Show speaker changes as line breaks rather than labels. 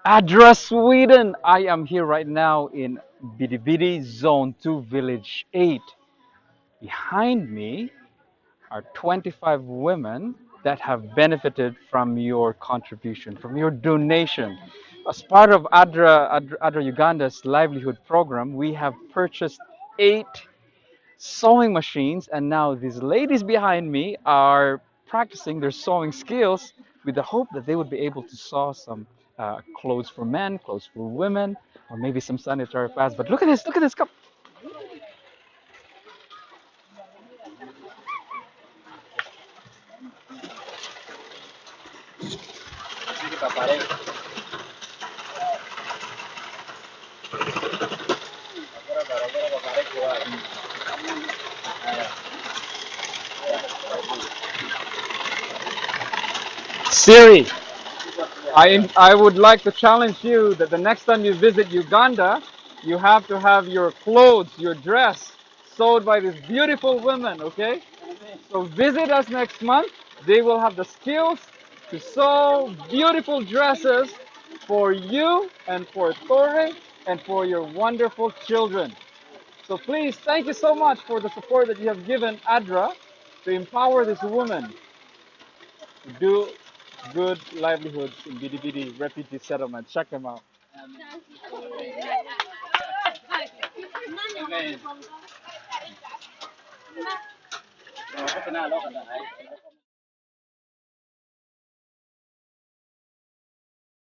Adra, Sweden. I am here right now in Bidibidi Zone 2, Village 8. Behind me are 25 women that have benefited from your contribution, from your donation. As part of Adra Uganda's livelihood program, we have purchased 8 sewing machines, and now these ladies behind me are practicing their sewing skills with the hope that they would be able to sew some clothes for men, clothes for women, or maybe some sanitary pads. But look at this, come. Siri, I would like to challenge you that the next time you visit Uganda, you have to have your clothes, your dress, sewed by these beautiful women, okay? So visit us next month. They will have the skills to sew beautiful dresses for you and for Tori and for your wonderful children. So please, thank you so much for the support that you have given ADRA to empower this woman to do good livelihoods in Bidi refugee settlement. Check them out. Amen.